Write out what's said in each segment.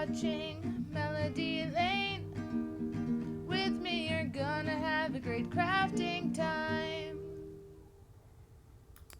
watching Melody Lane. With me you're gonna have a great crafting time.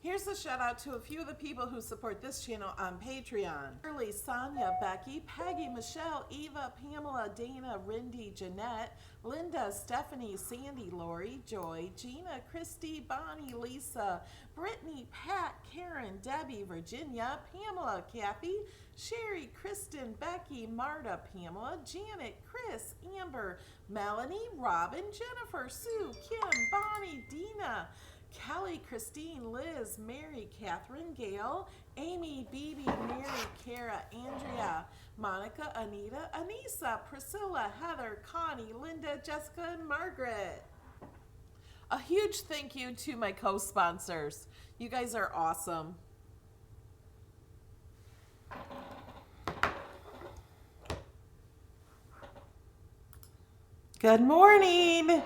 Here's a shout out to a few of the people who support this channel on Patreon. Shirley, Sonia, Becky, Peggy, Michelle, Eva, Pamela, Dana, Rindy, Jeanette, Linda, Stephanie, Sandy, Lori, Joy, Gina, Christy, Bonnie, Lisa, Brittany, Pat, Karen, Debbie, Virginia, Pamela, Kathy, Sherry, Kristen, Becky, Marta, Pamela, Janet, Chris, Amber, Melanie, Robin, Jennifer, Sue, Kim, Bonnie, Dina, Kelly, Christine, Liz, Mary, Catherine, Gail, Amy, Bibi, Mary, Kara, Andrea, Monica, Anita, Anissa, Priscilla, Heather, Connie, Linda, Jessica, and Margaret. A huge thank you to my co-sponsors. You guys are awesome. Good morning.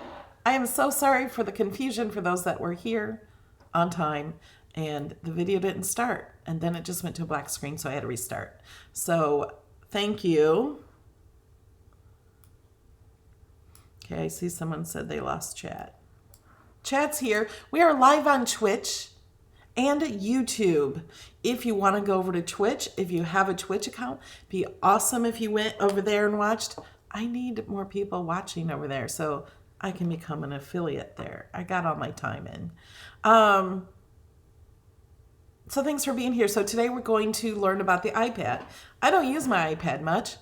I am so sorry for the confusion for those that were here on time and the video didn't start and then it just went to a black screen, so I had to restart. So thank you. Okay, I see someone said they lost chat. Chat's here. We are live on Twitch and YouTube. If you want to go over to Twitch, if you have a Twitch account, it'd be awesome if you went over there and watched. I need more people watching over there so I can become an affiliate there. I got all my time in. So thanks for being here. So today we're going to learn about the iPad. I don't use my iPad much,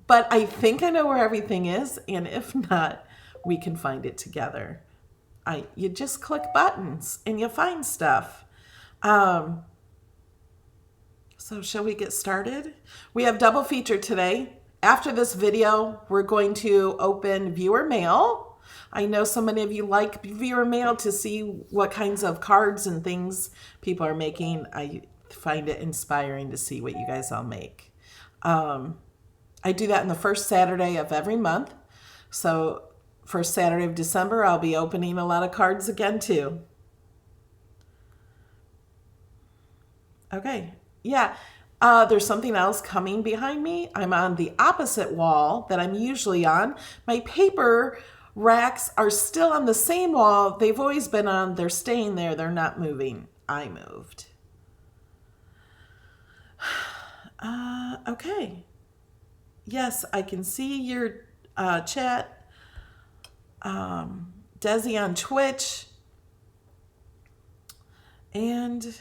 but I think I know where everything is. And if not, we can find it together. You just click buttons and you find stuff. So shall we get started? We have double feature today. After this video, we're going to open viewer mail. I know so many of you like viewer mail to see what kinds of cards and things people are making. I find it inspiring to see what you guys all make. I do that on the first Saturday of every month. So first Saturday of December, I'll be opening a lot of cards again too. Okay, yeah. There's something else coming behind me. I'm on the opposite wall that I'm usually on. My paper racks are still on the same wall they've always been on. They're staying there. They're not moving. I moved. Okay. Yes, I can see your chat. Desi on Twitch. And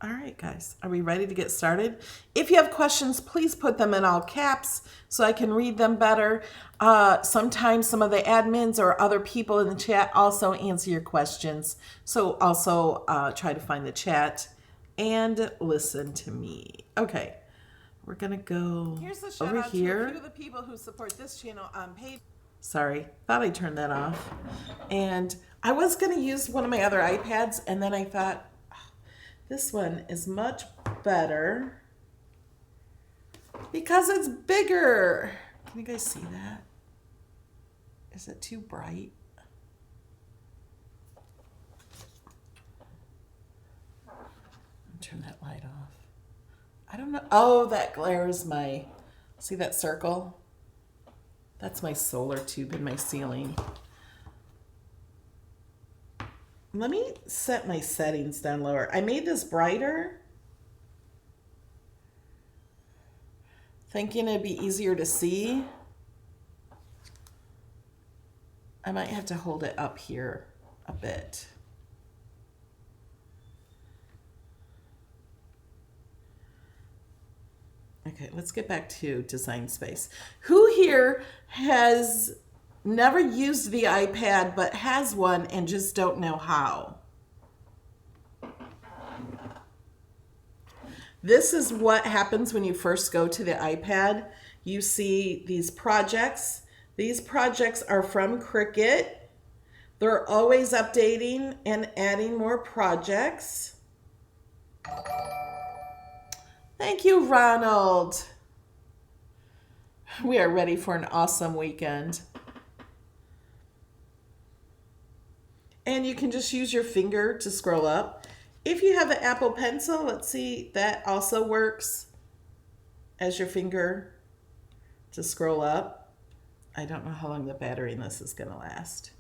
all right, guys, are we ready to get started? If you have questions, please put them in all caps so I can read them better. Sometimes some of the admins or other people in the chat also answer your questions. So also try to find the chat and listen to me. Okay, we're gonna go Here's a shout over out here. to a few of the people who support this channel on Patreon. Sorry, thought I turned that off. And I was gonna use one of my other iPads, and then I thought, this one is much better because it's bigger. Can you guys see that? Is it too bright? Turn that light off. I don't know. Oh, that glare is my, see that circle? That's my solar tube in my ceiling. Let me set my settings down lower. I made this brighter, thinking it'd be easier to see. I might have to hold it up here a bit. Okay, let's get back to design space. Who here has never used the iPad but has one and just don't know how? This is what happens when you first go to the iPad. You see these projects. These projects are from Cricut. They're always updating and adding more projects. Thank you, Ronald. We are ready for an awesome weekend. And you can just use your finger to scroll up. If you have an Apple Pencil, let's see, that also works as your finger. to scroll up. I don't know how long the battery in this is going to last.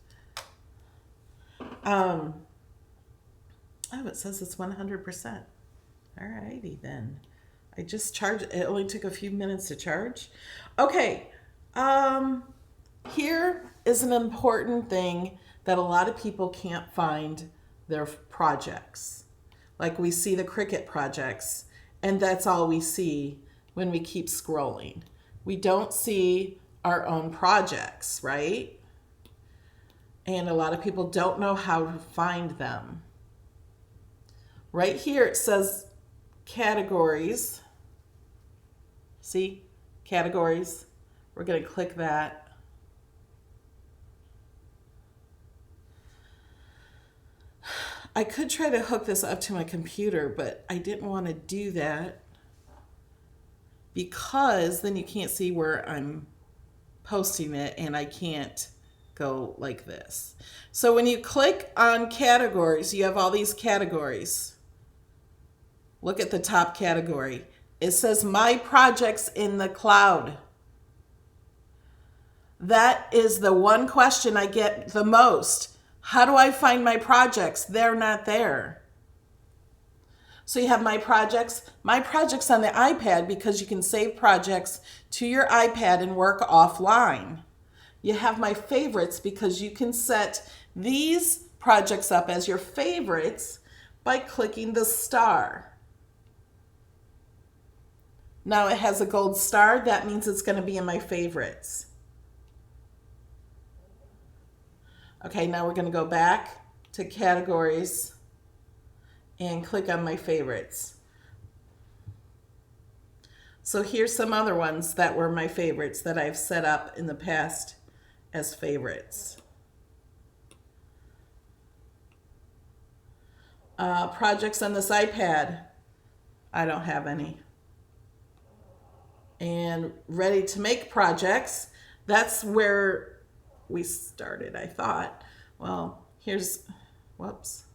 Oh, it says it's 100%. Alrighty then. I just charged, it only took a few minutes to charge. Okay, here is an important thing that a lot of people can't find their projects. Like we see the Cricut projects, and that's all we see when we keep scrolling. We don't see our own projects, right? And a lot of people don't know how to find them. Right here it says categories. See? Categories. We're going to click that. I could try to hook this up to my computer, but I didn't want to do that because then you can't see where I'm posting it and I can't go like this. So when you click on categories, you have all these categories. Look at the top category. It says My Projects in the Cloud. That is the one question I get the most. How do I find my projects? They're not there. So you have My Projects on the iPad because you can save projects to your iPad and work offline. You have My Favorites because you can set these projects up as your favorites by clicking the star. Now it has a gold star. That means it's going to be in My Favorites. Okay, now we're going to go back to categories and click on My Favorites. So here's some other ones that were my favorites that I've set up in the past as favorites. Projects on this iPad. I don't have any. And ready to make projects. That's where we started, I thought. Well, here's, whoops.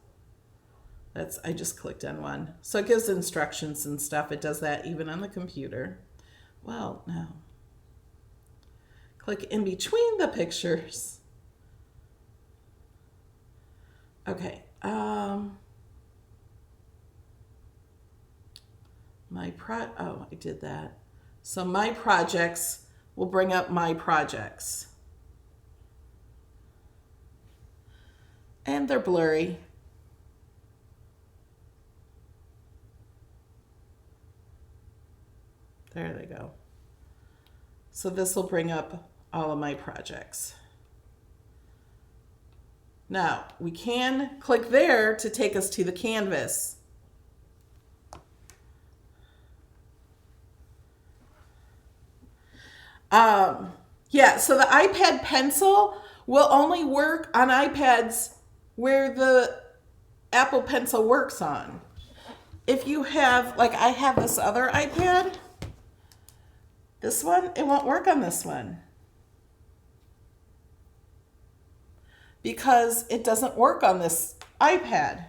I just clicked on one. So it gives instructions and stuff. It does that even on the computer. Well, no. Click in between the pictures. Okay. Oh, I did that. So My Projects will bring up My Projects. And they're blurry. There they go. So this will bring up all of my projects. Now, we can click there to take us to the canvas. Yeah, so the iPad Pencil will only work on iPads where the Apple Pencil works on. If you have, like I have this other iPad, this one, it won't work on this one because it doesn't work on this iPad,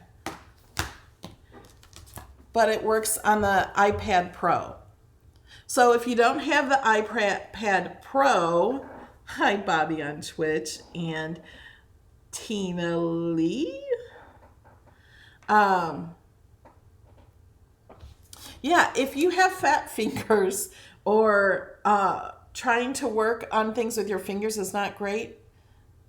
but it works on the iPad Pro. So if you don't have the iPad Pro, hi Bobby on Twitch and Tina Lee. Yeah, if you have fat fingers or trying to work on things with your fingers is not great,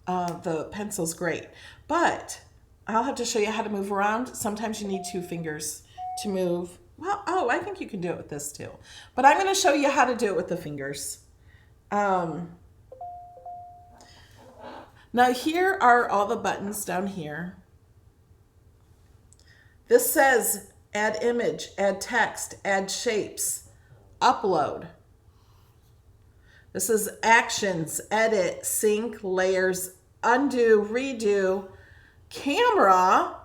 the pencil's great. But I'll have to show you how to move around. Sometimes you need two fingers to move. Well, oh, I think you can do it with this too. But I'm going to show you how to do it with the fingers. Now here are all the buttons down here. This says add image, add text, add shapes, upload. This is actions, edit, sync, layers, undo, redo, camera,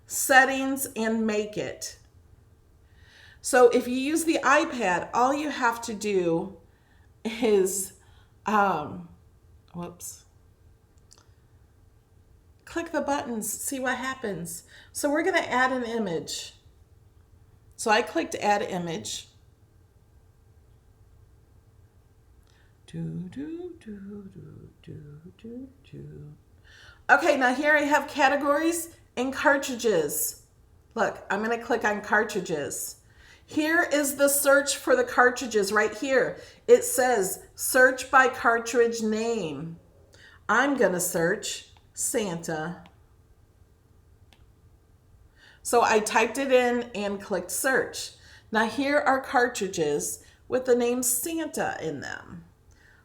settings, and make it. So if you use the iPad, all you have to do is, click the buttons, see what happens. So we're going to add an image. So I clicked add image. Okay, now here I have categories and cartridges. Look, I'm going to click on cartridges. Here is the search for the cartridges right here. It says search by cartridge name. I'm going to search Santa. So I typed it in and clicked search. Now here are cartridges with the name Santa in them.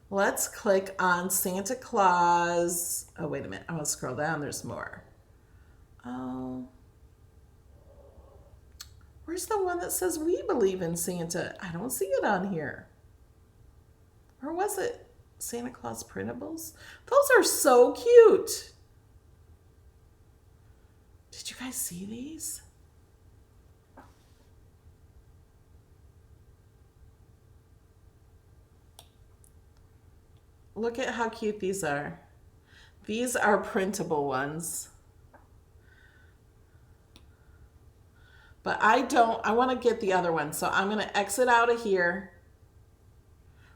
Let's click on Santa Claus. Oh, wait a minute. I want to scroll down. There's more. Oh. Where's the one that says we believe in Santa? I don't see it on here. Or was it Santa Claus Printables? Those are so cute. Did you guys see these? Look at how cute these are. These are printable ones. But I want to get the other one. So I'm going to exit out of here.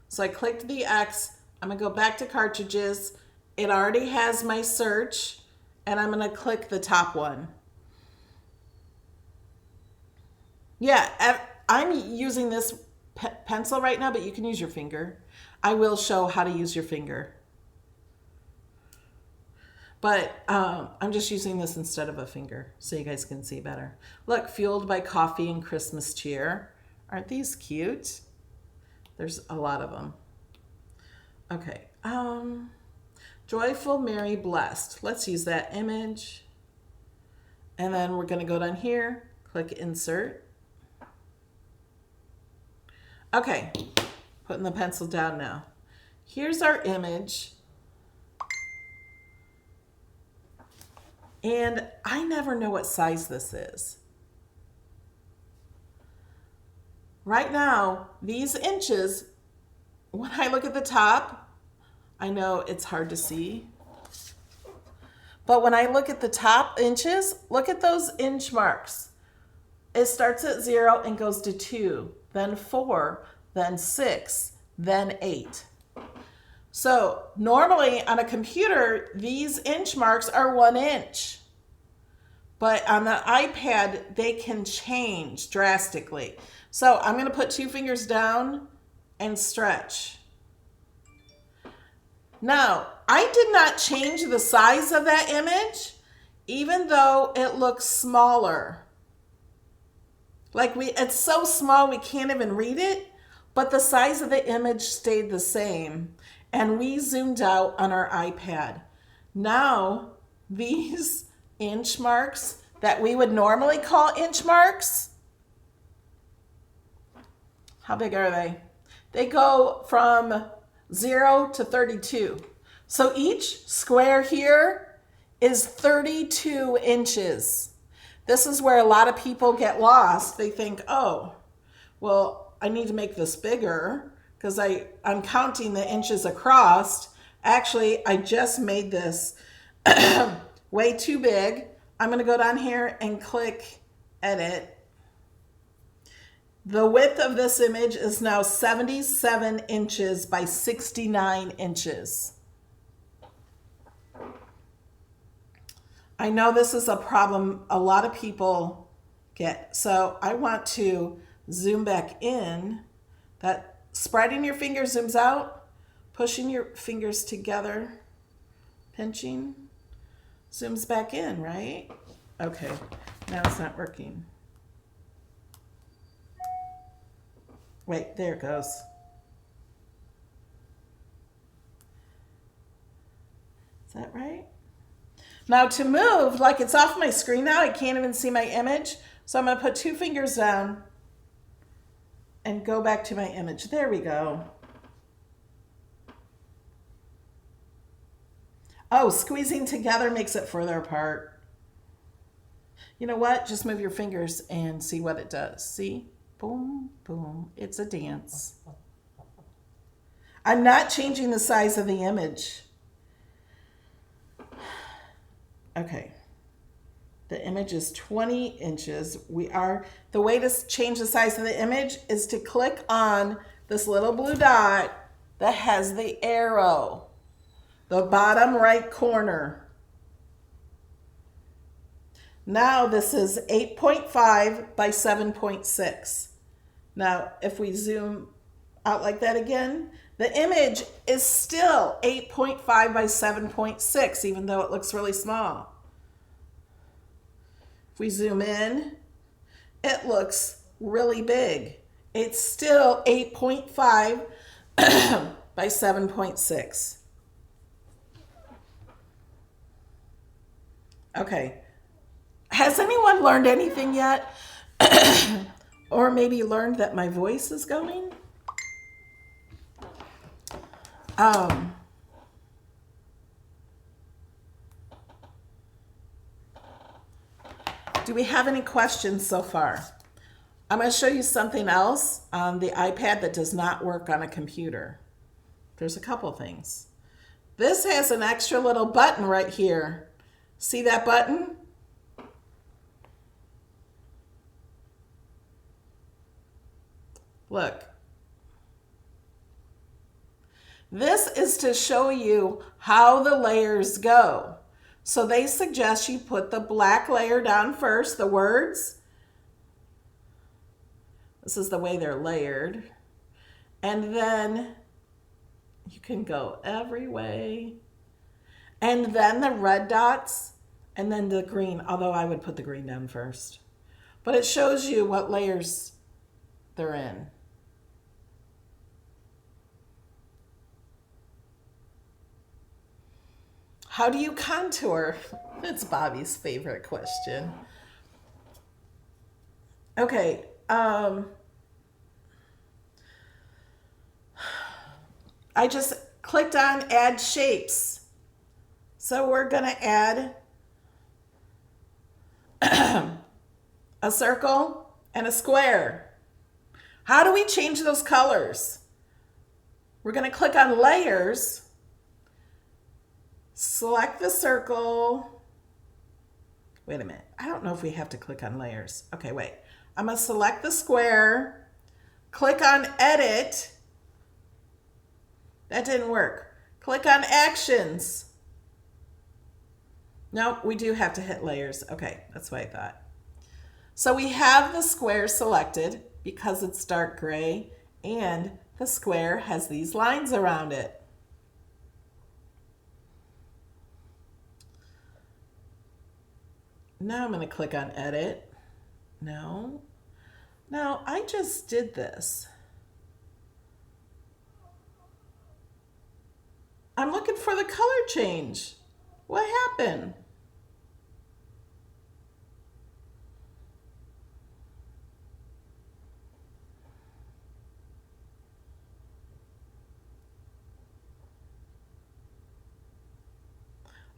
So I clicked the X. I'm going to go back to cartridges. It already has my search. And I'm going to click the top one. Yeah, I'm using this pencil right now, but you can use your finger. I will show how to use your finger. But I'm just using this instead of a finger so you guys can see better. Look, fueled by coffee and Christmas cheer. Aren't these cute? There's a lot of them. Okay. Joyful, Merry, Blessed. Let's use that image. And then we're going to go down here, click Insert. Okay, putting the pencil down now. Here's our image. And I never know what size this is. Right now, these inches, when I look at the top, I know it's hard to see. But when I look at the top inches, look at those inch marks. It starts at 0 and goes to 2, then 4, then 6, then 8. So normally on a computer, these inch marks are 1 inch. But on the iPad, they can change drastically. So I'm going to put 2 fingers down and stretch. Now, I did not change the size of that image, even though it looks smaller. Like it's so small we can't even read it, but the size of the image stayed the same. And we zoomed out on our iPad. Now, these inch marks that we would normally call inch marks, how big are they? They go from 0 to 32. So each square here is 32 inches. This is where a lot of people get lost. They think, oh, well, I need to make this bigger because I'm counting the inches across. Actually, I just made this way too big. I'm going to go down here and click Edit. The width of this image is now 77 inches by 69 inches. I know this is a problem a lot of people get. So I want to zoom back in. That spreading your fingers zooms out, pushing your fingers together, pinching, zooms back in, right? Okay, now it's not working. Wait, there it goes. Is that right? Now to move, like it's off my screen now, I can't even see my image. So I'm going to put 2 fingers down and go back to my image. There we go. Oh, squeezing together makes it further apart. You know what? Just move your fingers and see what it does. See? Boom, boom. It's a dance. I'm not changing the size of the image. Okay. The image is 20 inches. The way to change the size of the image is to click on this little blue dot that has the arrow, the bottom right corner. Now this is 8.5 by 7.6. Now if we zoom out like that again, the image is still 8.5 by 7.6, even though it looks really small. If we zoom in, it looks really big. It's still 8.5 by 7.6. Okay. Has anyone learned anything yet? Or maybe learned that my voice is going? Do we have any questions so far? I'm going to show you something else on the iPad that does not work on a computer. There's a couple things. This has an extra little button right here. See that button? Look. This is to show you how the layers go. So they suggest you put the black layer down first, the words. This is the way they're layered. And then you can go every way. And then the red dots, and then the green, although I would put the green down first. But it shows you what layers they're in. How do you contour? It's Bobby's favorite question. Okay. I just clicked on add shapes. So we're going to add a circle and a square. How do we change those colors? We're going to click on layers, select the circle. Wait a minute. I don't know if we have to click on layers. Okay, wait. I'm going to select the square, click on edit. That didn't work. Click on actions. Nope, we do have to hit layers. Okay, that's what I thought. So we have the square selected because it's dark gray and the square has these lines around it. Now I'm going to click on edit. No. Now I just did this. I'm looking for the color change. What happened?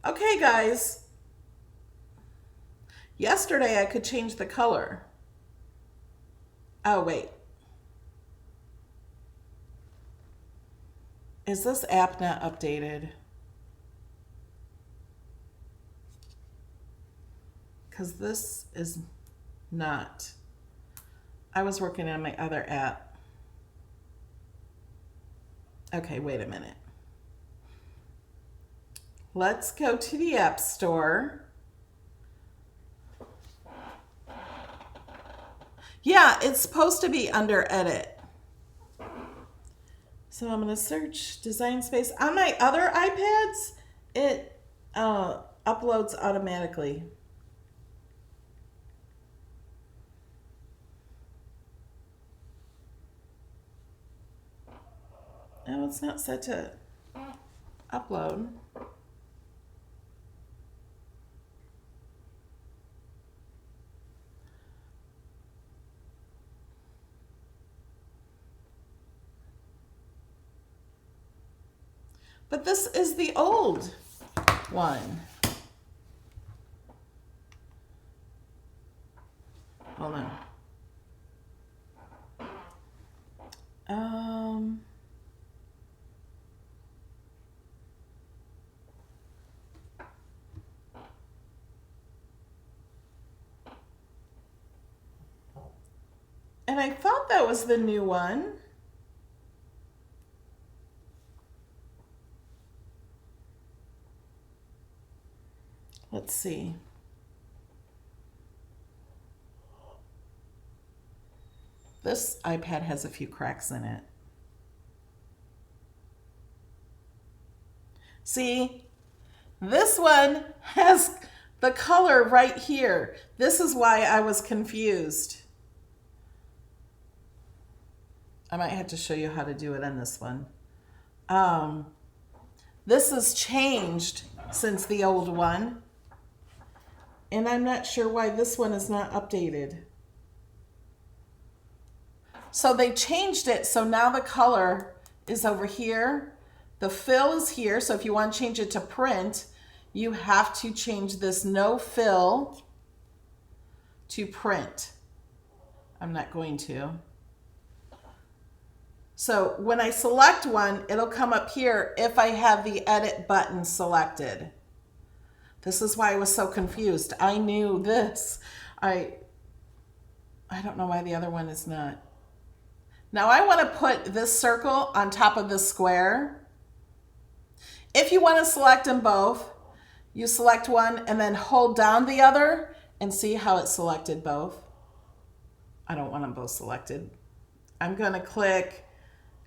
Okay, guys. Yesterday I could change the color. Oh, wait. Is this app not updated? Because this is not. I was working on my other app. Okay, wait a minute. Let's go to the App Store. Yeah, it's supposed to be under edit. So I'm going to search Design Space. On my other iPads, it uploads automatically. No, it's not set to upload. But this is the old one. Hold on. And I thought that was the new one. Let's see. This iPad has a few cracks in it. See, this one has the color right here. This is why I was confused. I might have to show you how to do it on this one. This has changed since the old one. And I'm not sure why this one is not updated. So they changed it, so now the color is over here. The fill is here, so if you want to change it to print, you have to change this no fill to print. I'm not going to. So when I select one, it'll come up here if I have the edit button selected. This is why I was so confused. I knew this. I don't know why the other one is not. Now I want to put this circle on top of this square. If you want to select them both, you select one and then hold down the other and see how it selected both. I don't want them both selected. I'm going to click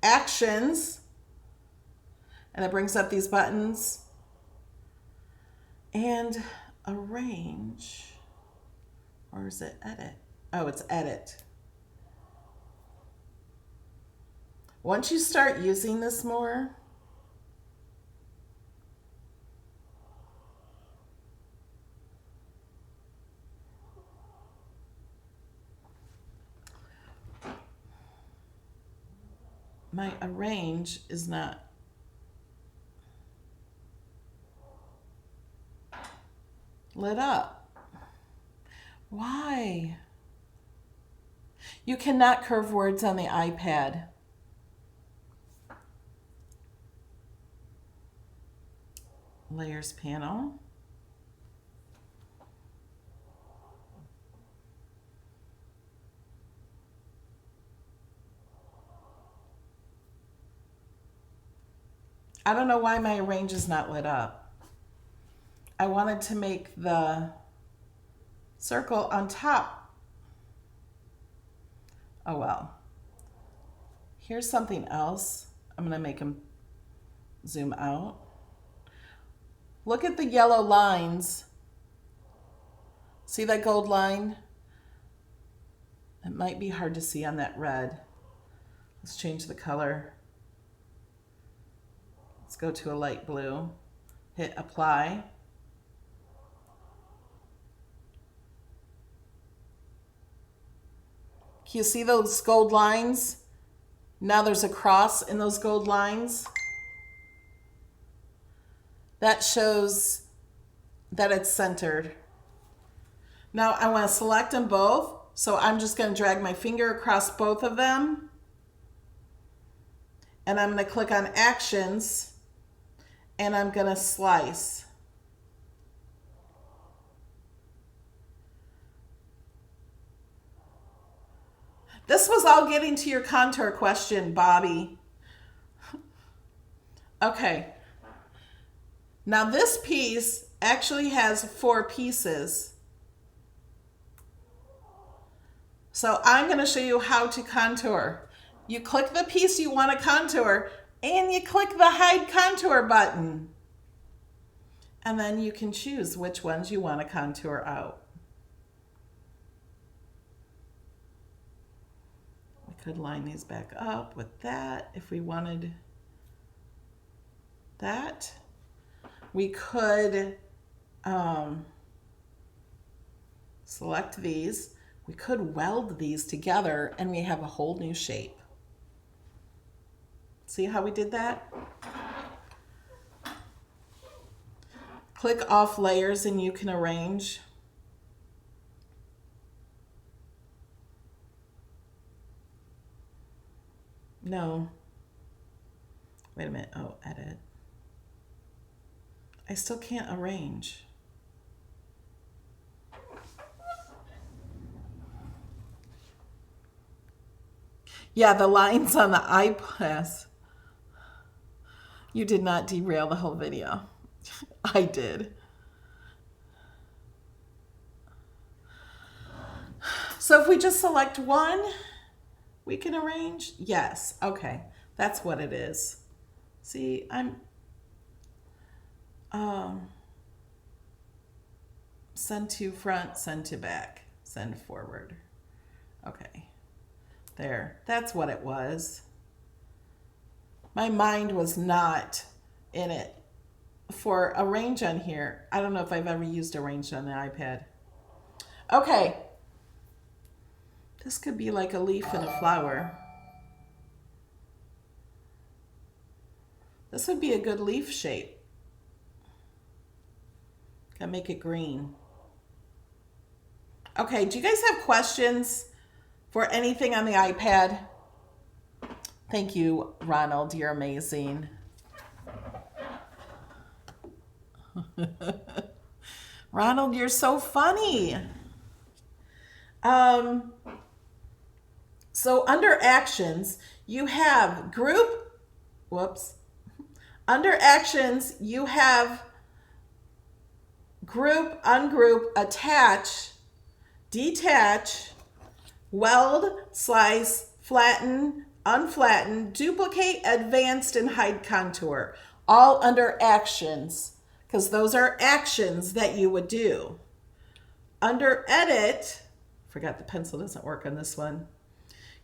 Actions, and it brings up these buttons, and Arrange, or is it Edit? Oh, it's Edit. Once you start using this more, my Arrange is not lit up. Why? You cannot curve words on the iPad. Layers panel. I don't know why my Arrange is not lit up. I wanted to make the circle on top. Oh well. Here's something else. I'm going to make them zoom out. Look at the yellow lines. See that gold line? It might be hard to see on that red. Let's change the color. Let's go to a light blue. Hit apply. Can you see those gold lines? Now there's a cross in those gold lines. That shows that it's centered. Now I want to select them both, so I'm just going to drag my finger across both of them. And I'm going to click on Actions, and I'm going to slice. This was all getting to your contour question, Bobby. Okay. Now this piece actually has 4 pieces. So I'm going to show you how to contour. You click the piece you want to contour, and you click the Hide Contour button. And then you can choose which ones you want to contour out. We could line these back up with that if we wanted that. We could select these. We could weld these together and we have a whole new shape. See how we did that? Click off layers and you can arrange. No. Wait a minute. Oh, edit. I still can't arrange. Yeah, the lines on the iPad. You did not derail the whole video. I did. So if we just select one, we can arrange? Yes, okay, that's what it is. See, I'm, send to front, send to back, send forward. Okay, there, that's what it was. My mind was not in it for arrange on here. I don't know if I've ever used arrange on the iPad. Okay. This could be like a leaf and a flower. This would be a good leaf shape. Gotta make it green. Okay, do you guys have questions for anything on the iPad? Thank you, Ronald. You're amazing. Ronald, you're so funny. So under actions, you have group, Under actions, you have group, ungroup, attach, detach, weld, slice, flatten, unflatten, duplicate, advanced, and hide contour. All under actions, because those are actions that you would do. Under edit, forgot the pencil doesn't work on this one.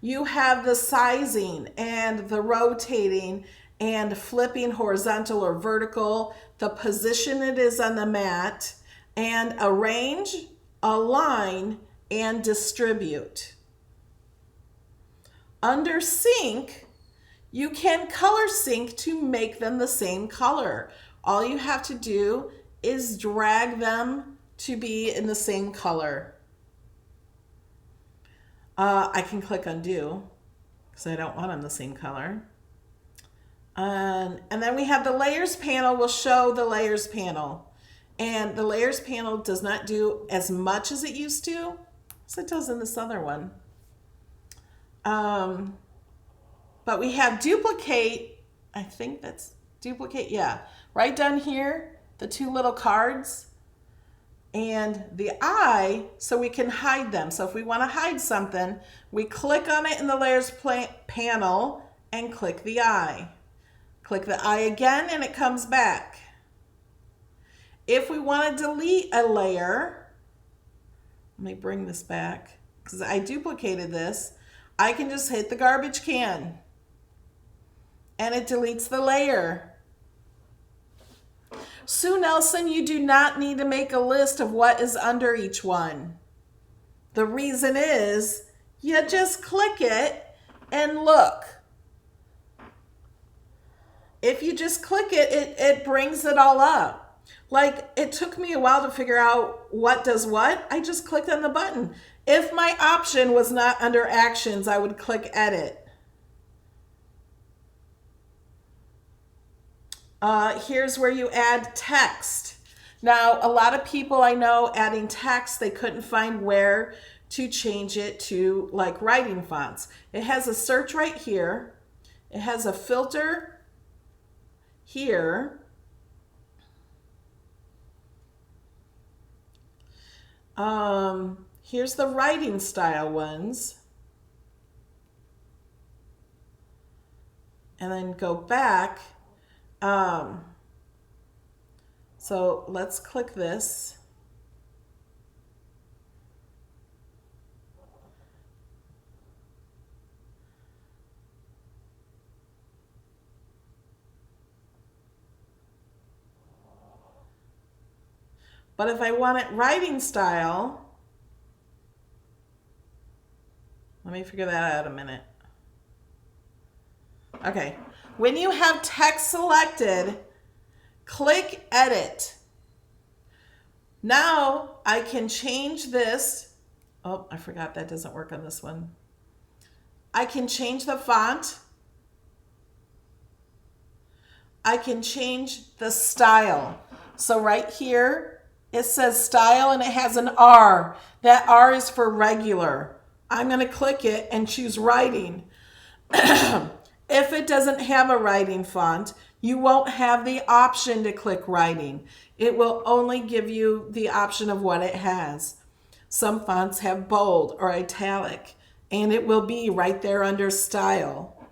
You have the sizing and the rotating and flipping horizontal or vertical, the position it is on the mat, and arrange, align, and distribute. Under sync, you can color sync to make them the same color. All you have to do is drag them to be in the same color. I can click undo because I don't want them the same color. And then we have the layers panel will show the layers panel. And the layers panel does not do as much as it used to as it does in this other one. But we have duplicate, I think that's duplicate, yeah. Right down here, the two little cards. And the eye, so we can hide them. So if we want to hide something, we click on it in the layers panel and click the eye. Click the eye again and it comes back. If we want to delete a layer, let me bring this back because I duplicated this. I can just hit the garbage can and it deletes the layer. Sue Nelson, you do not need to make a list of what is under each one. The reason is you just click it and look. If you just click it, it brings it all up. Like it took me a while to figure out what does what. I just clicked on the button. If my option was not under actions, I would click edit. Here's where you add text. Now, a lot of people I know adding text, they couldn't find where to change it to like writing fonts. It has a search right here. It has a filter here. Here's the writing style ones. And then go back. So let's click this. But if I want it writing style, let me figure that out a minute. Okay. When you have text selected, click edit. Now I can change this. Oh, I forgot that doesn't work on this one. I can change the font. I can change the style. So right here, it says style and it has an R. That R is for regular. I'm going to click it and choose writing. If it doesn't have a writing font, you won't have the option to click writing. It will only give you the option of what it has. Some fonts have bold or italic, and it will be right there under style.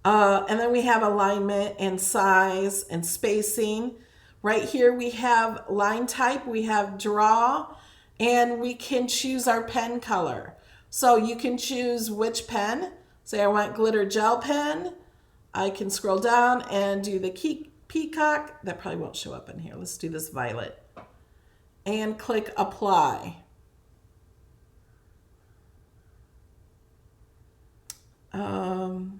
And then we have alignment and size and spacing. Right here we have line type, we have draw, and we can choose our pen color. So you can choose which pen. Say I want glitter gel pen. I can scroll down and do the peacock. That probably won't show up in here. Let's do this violet. And click apply. And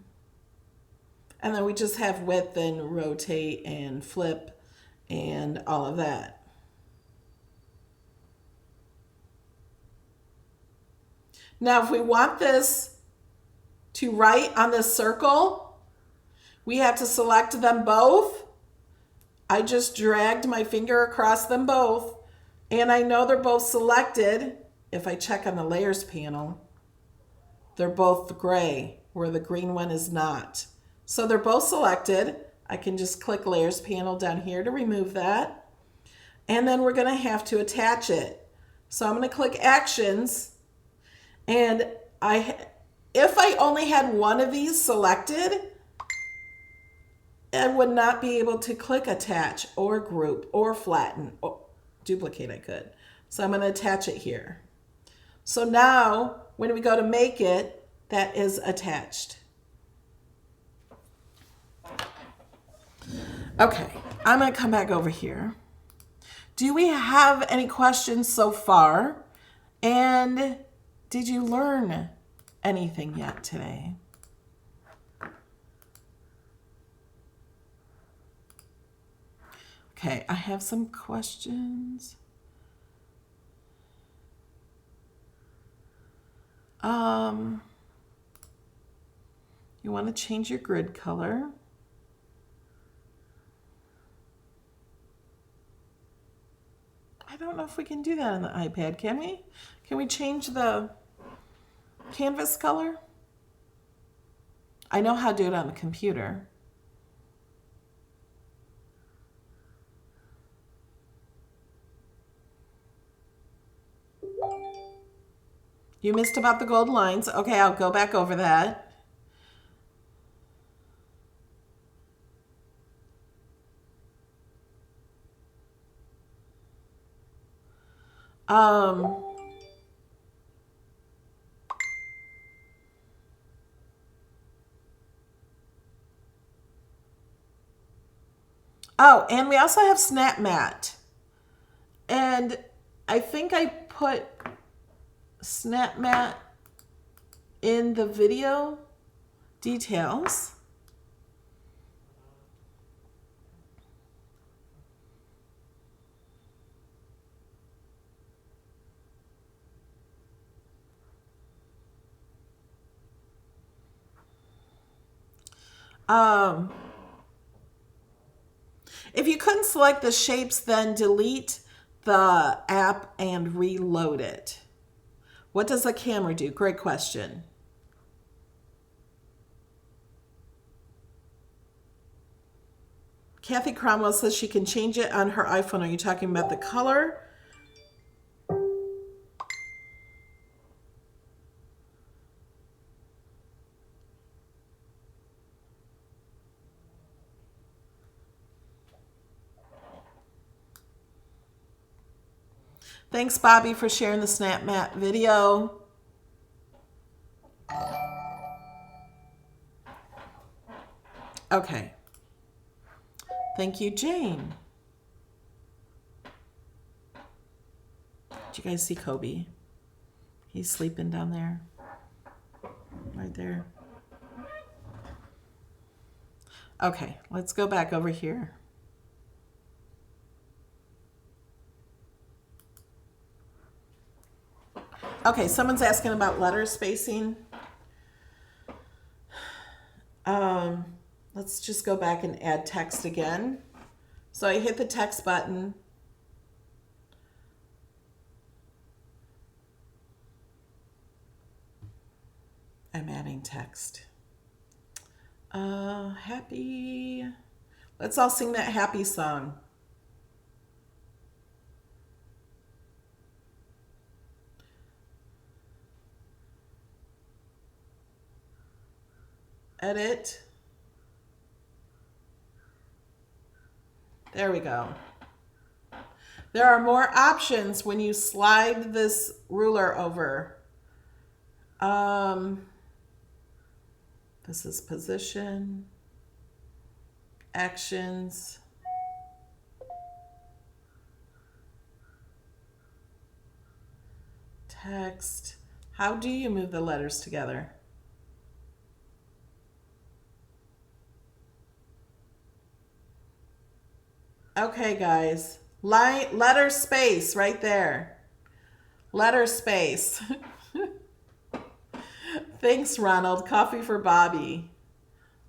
then we just have width and rotate and flip and all of that. Now, if we want this to write on this circle, we have to select them both. I just dragged my finger across them both, and I know they're both selected. If I check on the layers panel, they're both gray, where the green one is not. So they're both selected. I can just click layers panel down here to remove that. And then we're gonna have to attach it. So I'm gonna click actions, and if I only had one of these selected, I would not be able to click attach or group or flatten. Oh, duplicate I could. So I'm gonna attach it here. So now when we go to make it, that is attached. Okay, I'm gonna come back over here. Do we have any questions so far? And did you learn anything yet today? Okay, I have some questions. You want to change your grid color. I don't know if we can do that on the iPad, can we? Can we change the canvas color? I know how to do it on the computer. You missed about the gold lines. Okay, I'll go back over that. Oh, and we also have Snap Mat. And I think I put Snap Mat in the video details. If you couldn't select the shapes, then delete the app and reload it. What does the camera do? Great question. Kathy Cromwell says she can change it on her iPhone. Are you talking about the color? Thanks, Bobby, for sharing the Snap Mat video. Okay. Thank you, Jane. Did you guys see Kobe? He's sleeping down there. Right there. Okay, let's go back over here. Okay, someone's asking about letter spacing. Let's just go back and add text again. So I hit the text button. I'm adding text. Happy. Let's all sing that happy song. edit. There we go. There are more options when you slide this ruler over. This is position, actions, text. How do you move the letters together? Okay, guys. Letter space right there. Letter space. Thanks, Ronald. Coffee for Bobby.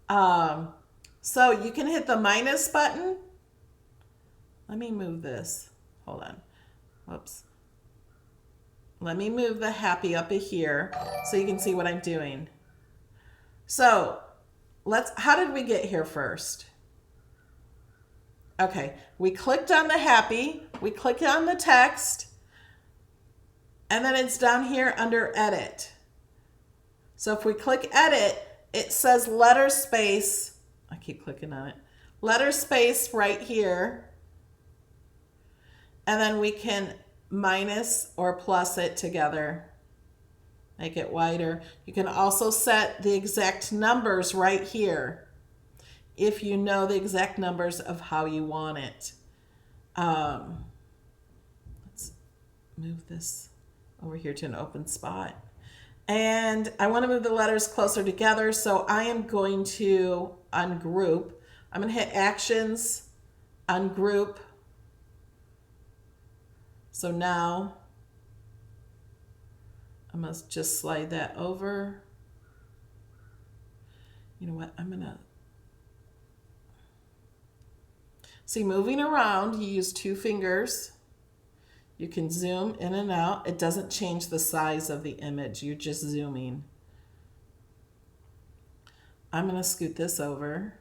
So you can hit the minus button. Let me move this. Hold on. Whoops. Let me move the happy up here so you can see what I'm doing. So how did we get here first? Okay, we clicked on the happy, we clicked on the text, and then it's down here under edit. So if we click edit, it says letter space. I keep clicking on it. Letter space right here. And then we can minus or plus it together. Make it wider. You can also set the exact numbers right here if you know the exact numbers of how you want it. Let's move this over here to an open spot. And I want to move the letters closer together, so I am going to ungroup. I'm going to hit actions, ungroup. So now I must just slide that over. You know what? I'm going to see, moving around, you use 2 fingers. You can zoom in and out. It doesn't change the size of the image. You're just zooming. I'm going to scoot this over.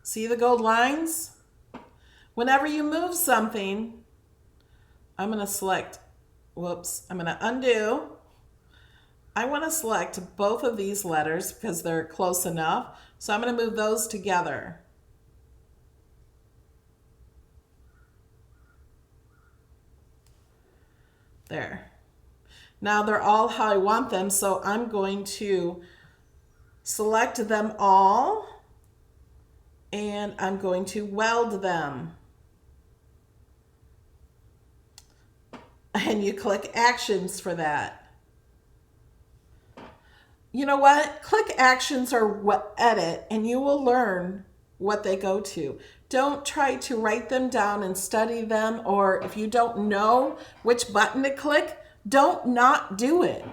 See the gold lines? Whenever you move something, I'm going to select, whoops, I'm going to undo. I want to select both of these letters because they're close enough. So I'm going to move those together. There. Now they're all how I want them, so I'm going to select them all and I'm going to weld them. And you click actions for that. You know what? Click actions or edit and you will learn what they go to. Don't try to write them down and study them, or if you don't know which button to click, don't not do it.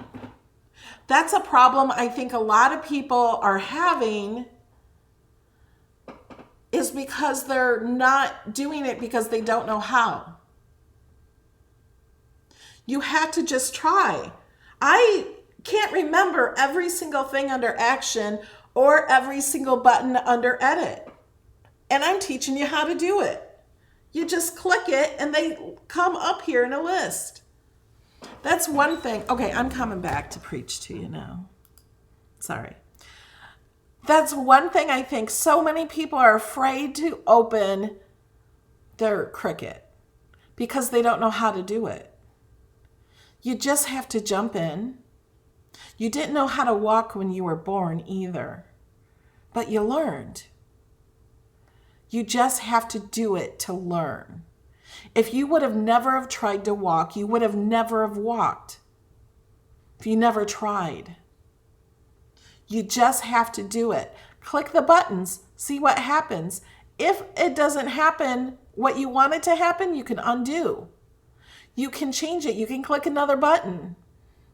That's a problem I think a lot of people are having, is because they're not doing it because they don't know how. You have to just try. I can't remember every single thing under action or every single button under edit. And I'm teaching you how to do it. You just click it and they come up here in a list. That's one thing. Okay, I'm coming back to preach to you now. Sorry. That's one thing I think so many people are afraid to open their Cricut because they don't know how to do it. You just have to jump in. You didn't know how to walk when you were born either, but you learned. You just have to do it to learn. If you would have never have tried to walk, you would have never have walked. If you never tried. You just have to do it. Click the buttons, see what happens. If it doesn't happen what you want it to happen, you can undo. You can change it. You can click another button.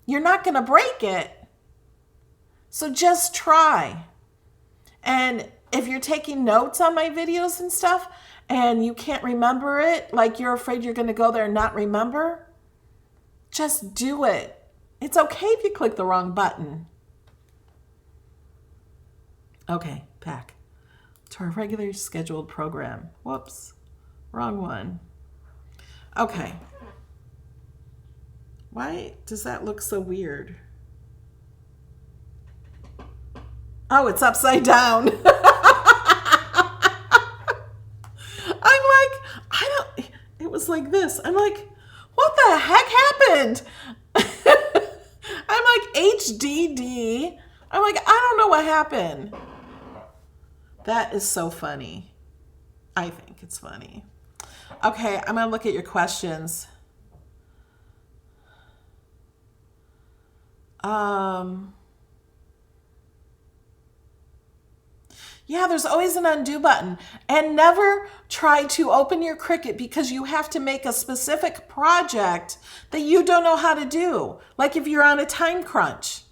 You're not going to break it. So just try. And if you're taking notes on my videos and stuff and you can't remember it, like you're afraid you're going to go there and not remember, just do it. It's okay if you click the wrong button. Okay, back to our regularly scheduled program. Whoops, wrong one. Okay. Why does that look so weird? Oh, it's upside down. I'm like, it was like this. I'm like, what the heck happened? I'm like, HDD. I'm like, I don't know what happened. That is so funny. I think it's funny. Okay, I'm going to look at your questions. Yeah, there's always an undo button. And never try to open your Cricut because you have to make a specific project that you don't know how to do. Like if you're on a time crunch.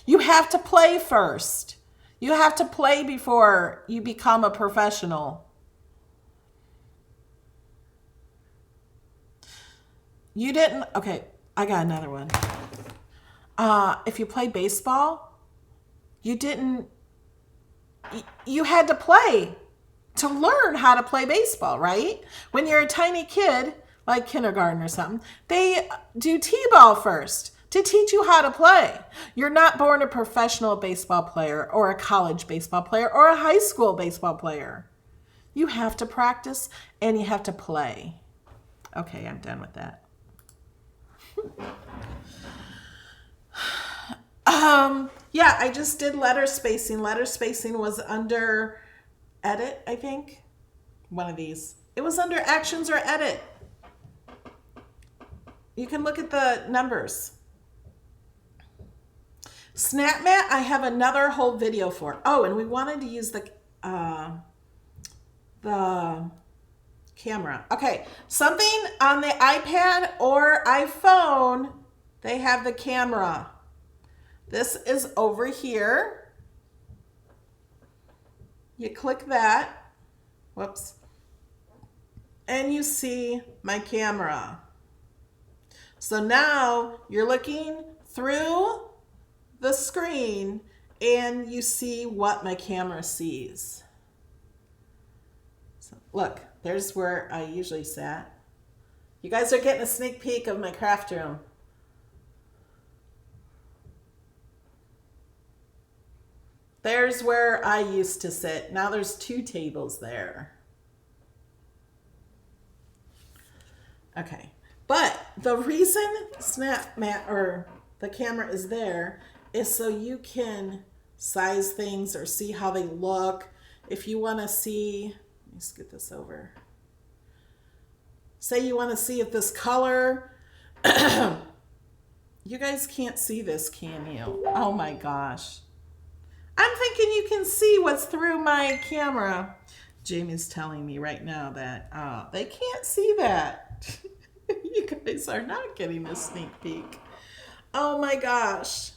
You have to play first. You have to play before you become a professional. You didn't, okay, I got another one. If you play baseball, you had to play to learn how to play baseball, right? When you're a tiny kid, like kindergarten or something, they do t-ball first to teach you how to play. You're not born a professional baseball player or a college baseball player or a high school baseball player. You have to practice and you have to play. Okay, I'm done with that. Yeah, I just did letter spacing. Letter spacing was under edit, I think. One of these. It was under actions or edit. You can look at the numbers. Snap mat, I have another whole video for. Oh, and we wanted to use the camera. Okay, something on the iPad or iPhone, they have the camera. This is over here. You click that. Whoops. And you see my camera. So now you're looking through the screen and you see what my camera sees. So look, there's where I usually sat. You guys are getting a sneak peek of my craft room. There's where I used to sit. Now there's 2 tables there. Okay, but the reason Snap Mat or the camera is there is so you can size things or see how they look. If you want to see, let me scoot this over. Say you want to see if this color, you guys can't see this, can you? Oh my gosh. I'm thinking you can see what's through my camera. Jamie's telling me right now that they can't see that. You guys are not getting a sneak peek. Oh my gosh.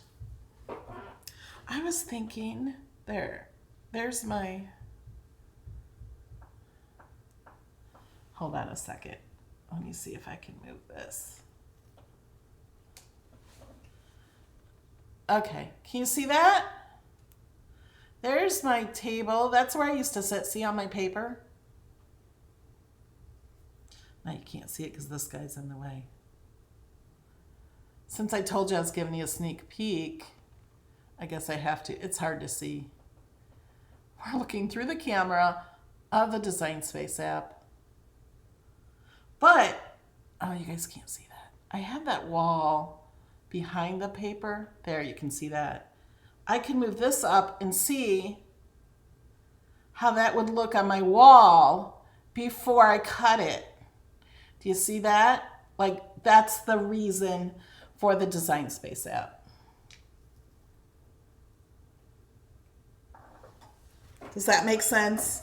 I was thinking, there's my, hold on a second. Let me see if I can move this. Okay, can you see that? There's my table. That's where I used to sit. See on my paper? Now you can't see it because this guy's in the way. Since I told you I was giving you a sneak peek, I guess I have to. It's hard to see. We're looking through the camera of the Design Space app. But, oh, you guys can't see that. I have that wall behind the paper. There, you can see that. I can move this up and see how that would look on my wall before I cut it. Do you see that? Like, that's the reason for the Design Space app. Does that make sense?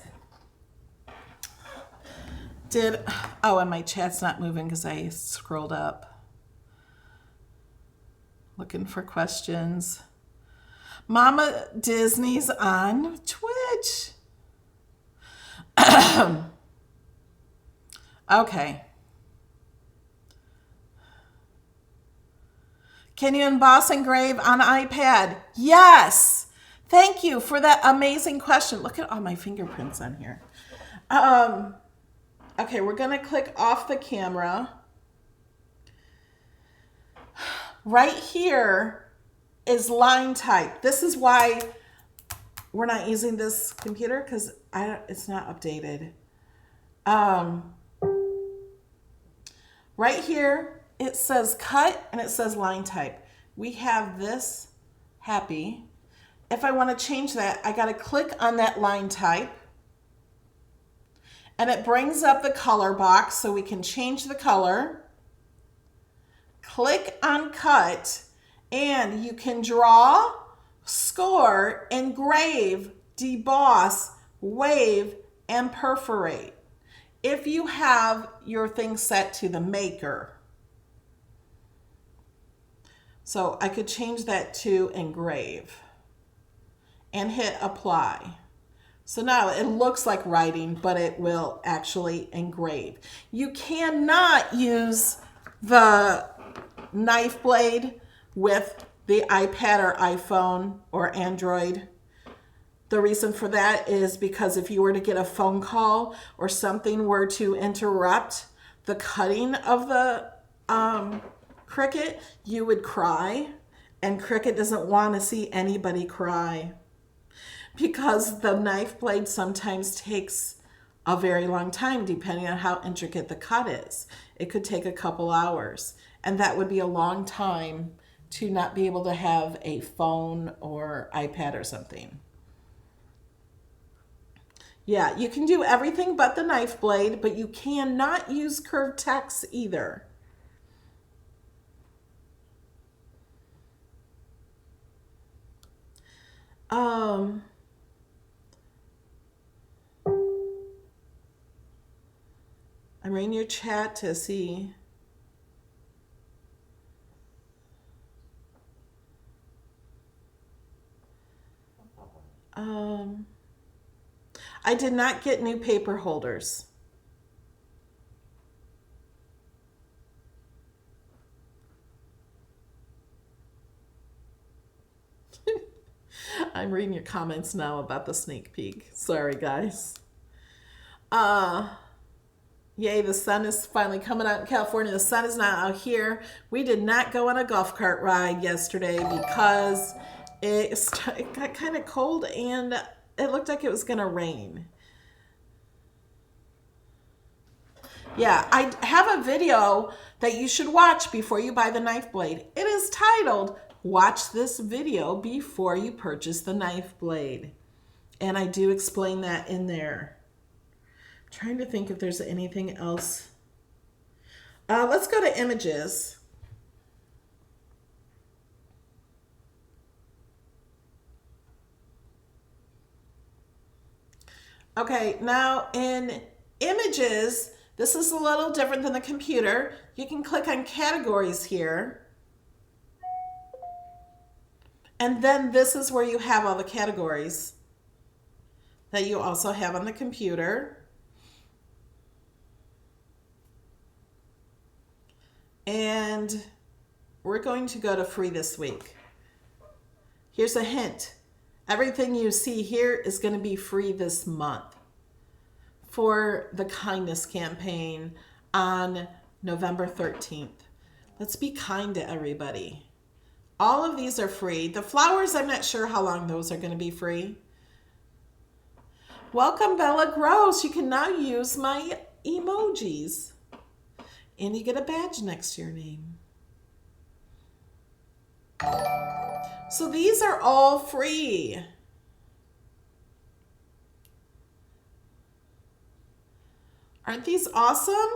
Oh, and my chat's not moving because I scrolled up. Looking for questions. Mama Disney's on Twitch. Okay. Can you emboss Engrave on iPad? Yes. Thank you for that amazing question. Look at all my fingerprints on here. Okay, we're going to click off the camera. Right here is line type. This is why we're not using this computer because it's not updated. Right here, it says cut and it says line type. We have this happy. If I want to change that, I got to click on that line type. And it brings up the color box so we can change the color. Click on cut and you can draw, score, engrave, deboss, wave, and perforate if you have your thing set to the maker. So I could change that to engrave and hit apply. So now it looks like writing, but it will actually engrave. You cannot use the knife blade with the iPad or iPhone or Android. The reason for that is because if you were to get a phone call or something were to interrupt the cutting of the Cricut, you would cry, and Cricut doesn't want to see anybody cry because the knife blade sometimes takes a very long time depending on how intricate the cut is. It could take a couple hours, and that would be a long time to not be able to have a phone or iPad or something. Yeah, you can do everything but the knife blade, but you cannot use curved text either. I'm reading your chat to see. I did not get new paper holders. I'm reading your comments now about the sneak peek. Sorry, guys. Yay, the sun is finally coming out in California. The sun is not out here. We did not go on a golf cart ride yesterday because it got kind of cold and it looked like it was going to rain. Yeah, I have a video that you should watch before you buy the knife blade. It is titled, "Watch this video before you purchase the knife blade." And I do explain that in there. I'm trying to think if there's anything else. Let's go to images. Okay, now in images, this is a little different than the computer. You can click on categories here. And then this is where you have all the categories that you also have on the computer. And we're going to go to free this week. Here's a hint. Everything you see here is going to be free this month for the kindness campaign on November 13th. Let's be kind to everybody. All of these are free. The flowers, I'm not sure how long those are going to be free. Welcome, Bella Gross. You can now use my emojis. And you get a badge next to your name. So these are all free. Aren't these awesome?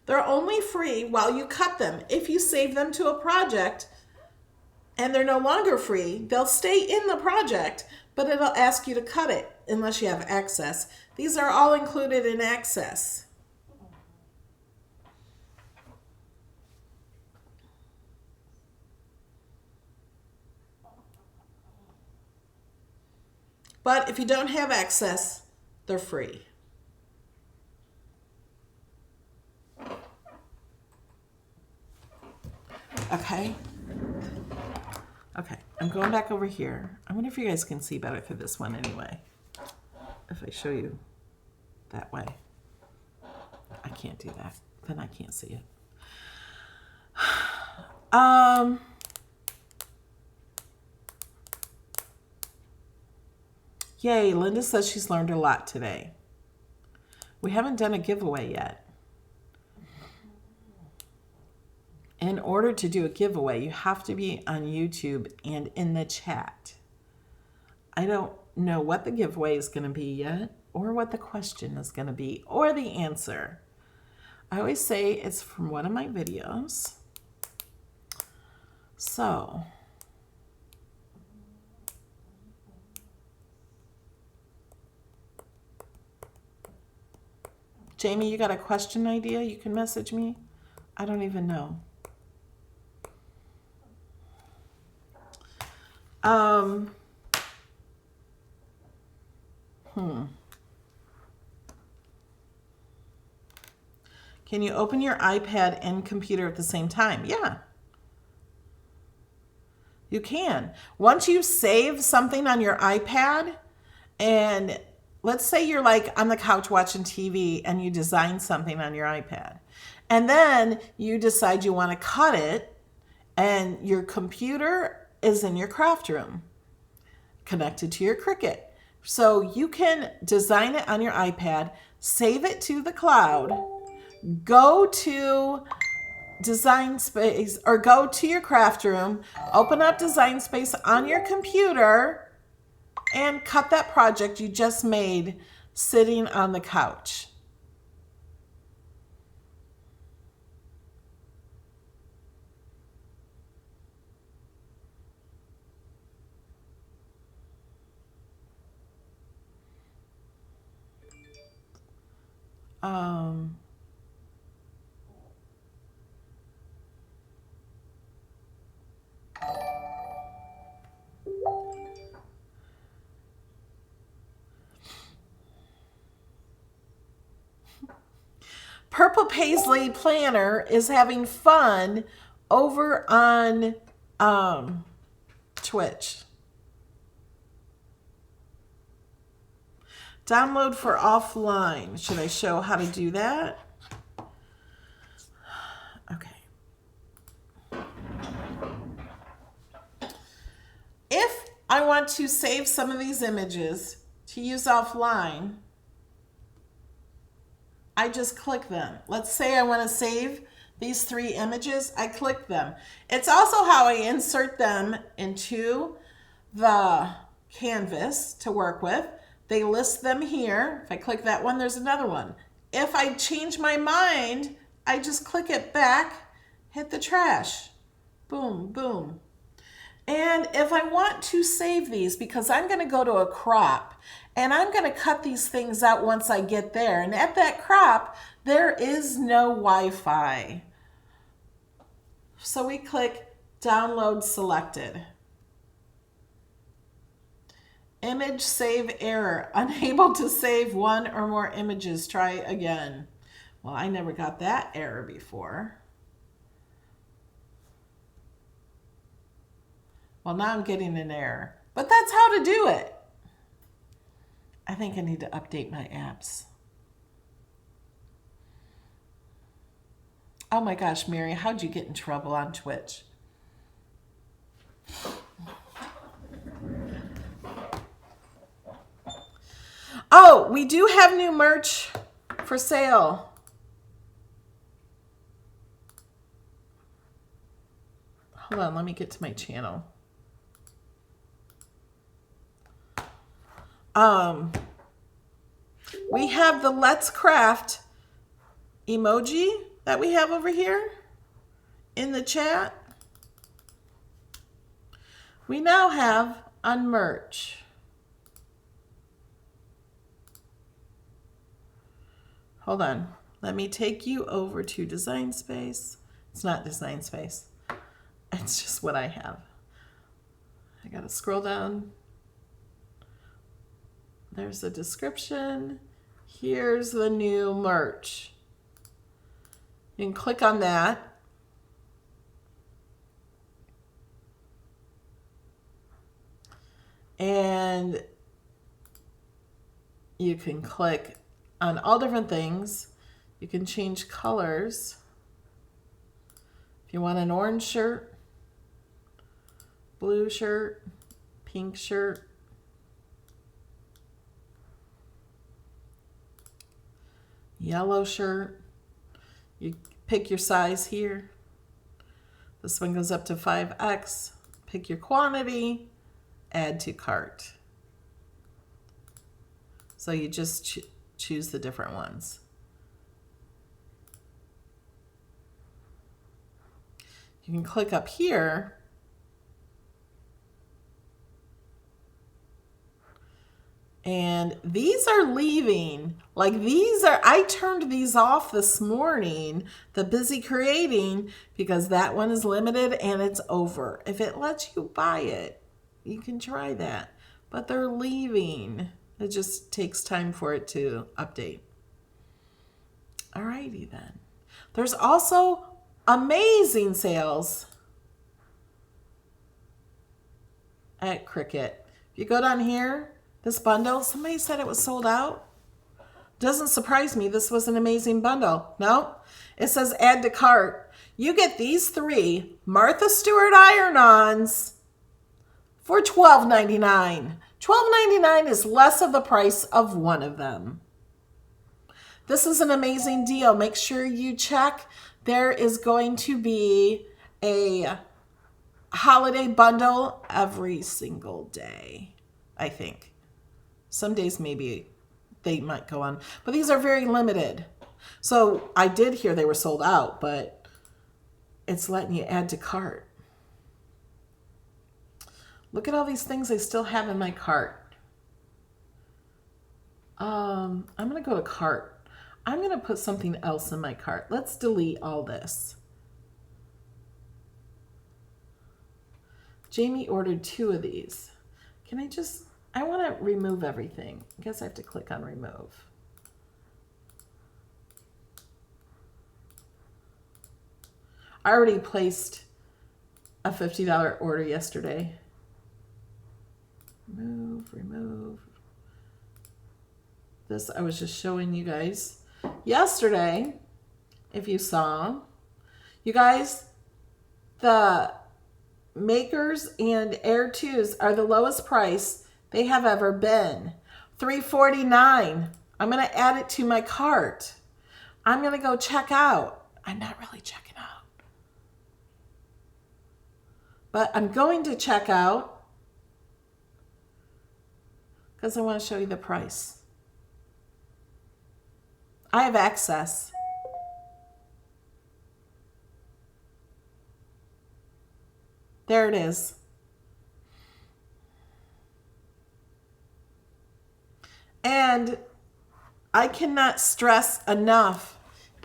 They're only free while you cut them. If you save them to a project and they're no longer free, they'll stay in the project, but it'll ask you to cut it unless you have access. These are all included in access. But if you don't have access, they're free. Okay. Okay, I'm going back over here. I wonder if you guys can see better through this one anyway. If I show you that way. I can't do that. Then I can't see it. Yay, Linda says she's learned a lot today. We haven't done a giveaway yet. In order to do a giveaway, you have to be on YouTube and in the chat. I don't know what the giveaway is going to be yet, or what the question is going to be, or the answer. I always say it's from one of my videos. So, Jamie, you got a question idea? You can message me. I don't even know. Can you open your iPad and computer at the same time? Yeah. You can. Once you save something on your iPad, and let's say you're like on the couch watching TV and you design something on your iPad, and then you decide you want to cut it, and your computer is in your craft room connected to your Cricut. So you can design it on your iPad, save it to the cloud, go to Design Space or go to your craft room, open up Design Space on your computer, and cut that project you just made sitting on the couch. Purple Paisley Planner is having fun over on Twitch. Download for offline. Should I show how to do that? Okay. If I want to save some of these images to use offline, I just click them. Let's say I want to save these 3 images. I click them. It's also how I insert them into the canvas to work with. They list them here. If I click that one, there's another one. If I change my mind, I just click it back, hit the trash. Boom, boom. And if I want to save these, because I'm going to go to a crop, and I'm going to cut these things out once I get there. And at that crop, there is no Wi-Fi. So we click Download Selected. Image save error. Unable to save 1 or more images. Try again. Well, I never got that error before. Well, now I'm getting an error. But that's how to do it. I think I need to update my apps. Oh my gosh, Mary, how'd you get in trouble on Twitch? Oh, we do have new merch for sale. Hold on, let me get to my channel. We have the Let's Craft emoji that we have over here in the chat. We now have on merch. Hold on. Let me take you over to Design Space. It's not Design Space. It's just what I have. I gotta scroll down. There's a description. Here's the new merch. You can click on that. And you can click on all different things. You can change colors. If you want an orange shirt, blue shirt, pink shirt. Yellow shirt. You pick your size here. This one goes up to 5X. Pick your quantity, add to cart. So you just choose the different ones. You can click up here and these are leaving. Like these are, I turned these off this morning, the busy creating, because that one is limited and it's over. If it lets you buy it, you can try that, but they're leaving. It just takes time for it to update. Alrighty then. There's also amazing sales at Cricut. If you go down here, this bundle, somebody said it was sold out. Doesn't surprise me. This was an amazing bundle. No, it says add to cart. You get these 3 Martha Stewart iron-ons for $12.99. $12.99 is less of the price of one of them. This is an amazing deal. Make sure you check. There is going to be a holiday bundle every single day, I think. Some days maybe they might go on, but these are very limited. So I did hear they were sold out, but it's letting you add to cart. Look at all these things I still have in my cart. I'm going to go to cart. I'm going to put something else in my cart. Let's delete all this. Jamie ordered 2 of these. Can I want to remove everything. I guess I have to click on remove. I already placed a $50 order yesterday. Remove. This I was just showing you guys yesterday. If you saw, you guys, the Makers and Air 2s are the lowest price they have ever been. $3.49. I'm going to add it to my cart. I'm going to go check out. I'm not really checking out, but I'm going to check out because I want to show you the price. I have access. There it is. And I cannot stress enough,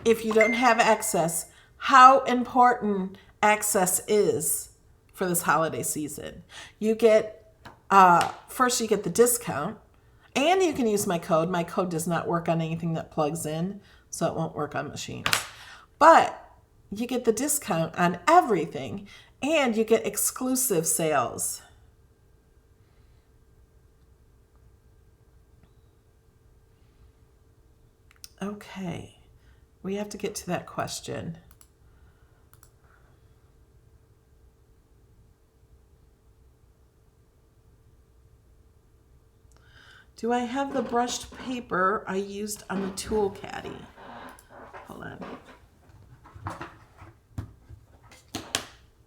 if you don't have access, how important access is for this holiday season. You get, first you get the discount, and you can use my code. My code does not work on anything that plugs in, so it won't work on machines. But you get the discount on everything, and you get exclusive sales. Okay, we have to get to that question. Do I have the brushed paper I used on the tool caddy? Hold on.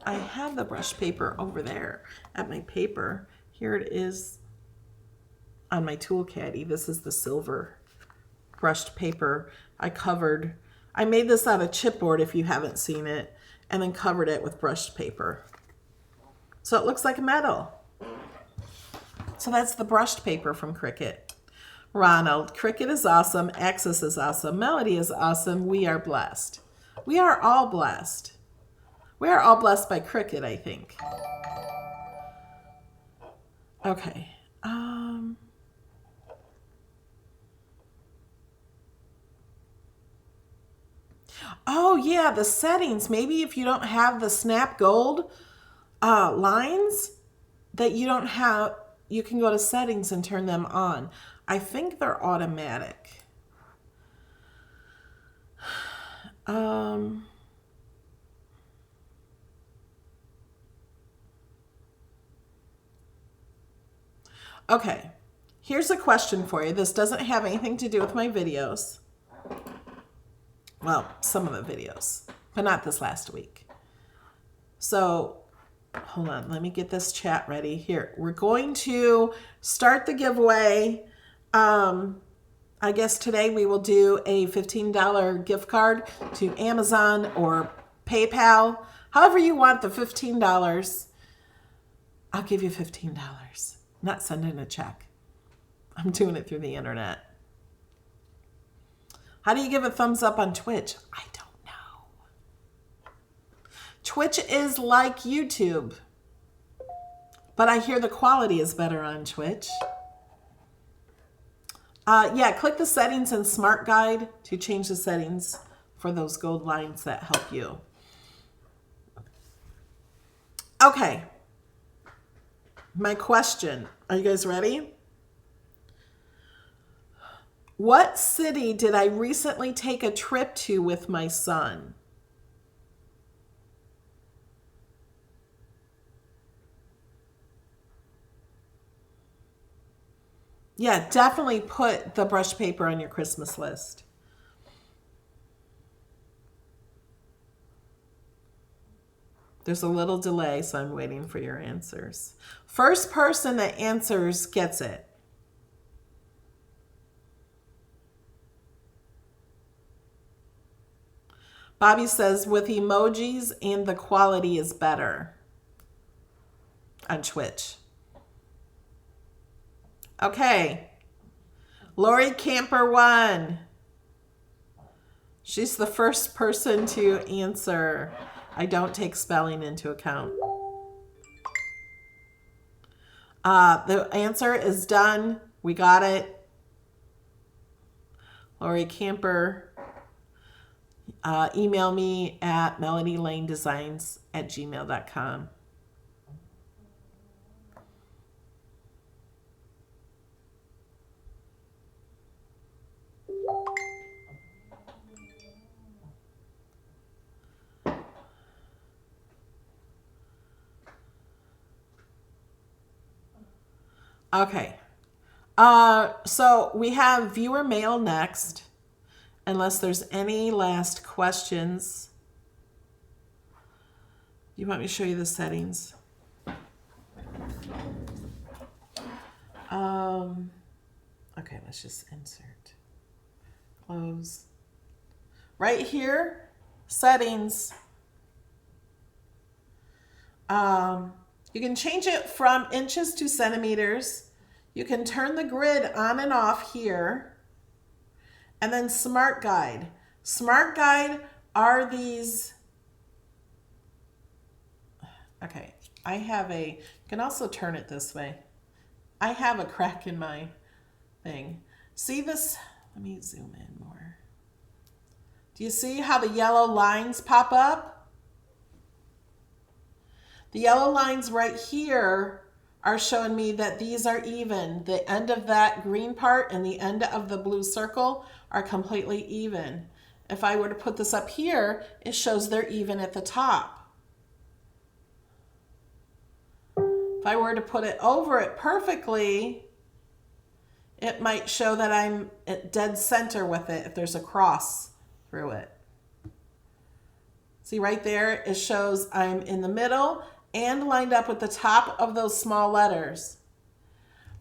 I have the brushed paper over there at my paper. Here it is on my tool caddy. This is the silver brushed paper. I made this out of chipboard if you haven't seen it, and then covered it with brushed paper. So it looks like metal. So that's the brushed paper from Cricut. Ronald, Cricut is awesome. Access is awesome. Melody is awesome. We are blessed. We are all blessed. We are all blessed by Cricut, I think. Okay. Oh yeah, the settings. Maybe if you don't have the Snap Gold lines that you don't have, you can go to settings and turn them on. I think they're automatic. Okay, here's a question for you. This doesn't have anything to do with my videos. Well, some of the videos, but not this last week. So hold on, let me get this chat ready here. We're going to start the giveaway. I guess today we will do a $15 gift card to Amazon or PayPal. However you want the $15. I'll give you $15. Not sending a check. I'm doing it through the internet. How do you give a thumbs up on Twitch? I don't know. Twitch is like YouTube, but I hear the quality is better on Twitch. Yeah, click the settings in Smart Guide to change the settings for those gold lines that help you. Okay. My question. Are you guys ready? What city did I recently take a trip to with my son? Yeah, definitely put the brush paper on your Christmas list. There's a little delay, so I'm waiting for your answers. First person that answers gets it. Bobby says, with emojis and the quality is better on Twitch. Okay. Lori Camper won. She's the first person to answer. I don't take spelling into account. The answer is done. We got it. Lori Camper. Email me at melodylanedesigns@gmail.com. Okay. So we have viewer mail next. Unless there's any last questions. You want me to show you the settings? Okay, let's just insert. Close. Right here, settings. You can change it from inches to centimeters. You can turn the grid on and off here. And then Smart Guide. Smart Guide are these. Okay, I have a, you can also turn it this way. I have a crack in my thing. See this? Let me zoom in more. Do you see how the yellow lines pop up? The yellow lines right here are showing me that these are even. The end of that green part and the end of the blue circle are completely even. If I were to put this up here, it shows they're even at the top. If I were to put it over it perfectly, it might show that I'm at dead center with it if there's a cross through it. See right there, it shows I'm in the middle and lined up with the top of those small letters.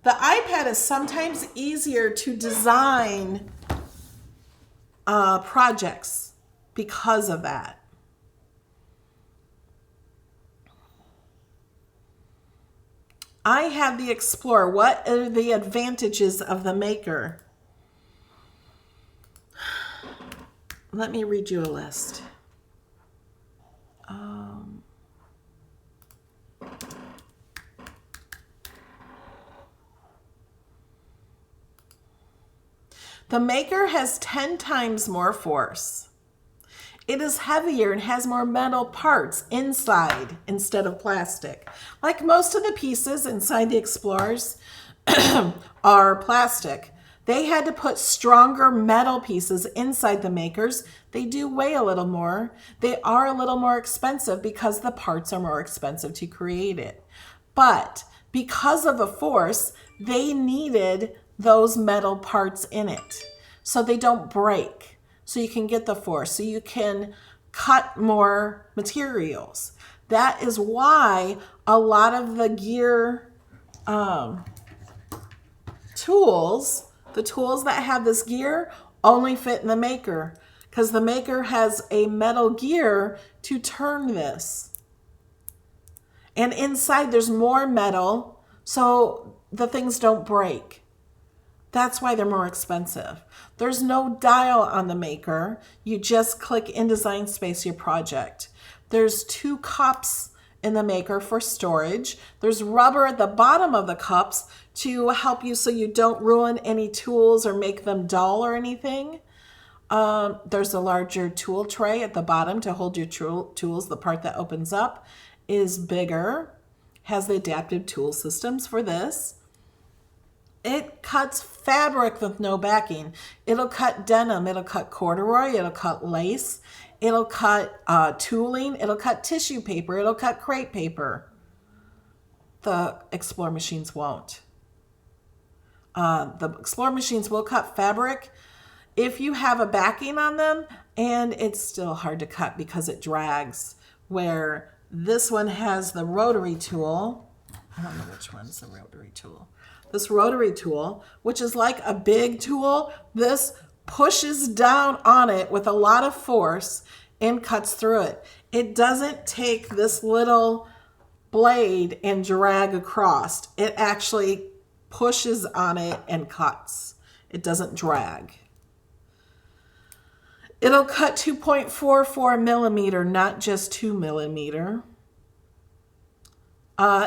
The iPad is sometimes easier to design projects because of that. I have the Explorer. What are the advantages of the Maker? Let me read you a list. The Maker has 10 times more force. It is heavier and has more metal parts inside instead of plastic. Like most of the pieces inside the Explorers are plastic. They had to put stronger metal pieces inside the Makers. They do weigh a little more. They are a little more expensive because the parts are more expensive to create it. But because of the force, they needed those metal parts in it so they don't break. so you can get the force, so you can cut more materials. That is why a lot of the gear tools, the tools that have this gear, only fit in the maker, because the maker has a metal gear to turn this. And inside there's more metal, so the things don't break. That's why they're more expensive. There's no dial on the maker. You just click InDesign Space your project. There's 2 cups in the maker for storage. There's rubber at the bottom of the cups to help you so you don't ruin any tools or make them dull or anything. There's a larger tool tray at the bottom to hold your tools. The part that opens up is bigger, has the adaptive tool systems for this. It cuts fabric with no backing. It'll cut denim, it'll cut corduroy, it'll cut lace, it'll cut tooling, it'll cut tissue paper, it'll cut crepe paper. The Explore machines won't. The Explore machines will cut fabric if you have a backing on them, and it's still hard to cut because it drags, where this one has the rotary tool. I don't know which one's the rotary tool. This rotary tool, which is like a big tool, this pushes down on it with a lot of force and cuts through it. It doesn't take this little blade and drag across. It actually pushes on it and cuts. It doesn't drag. It'll cut 2.44 millimeter, not just 2 millimeter.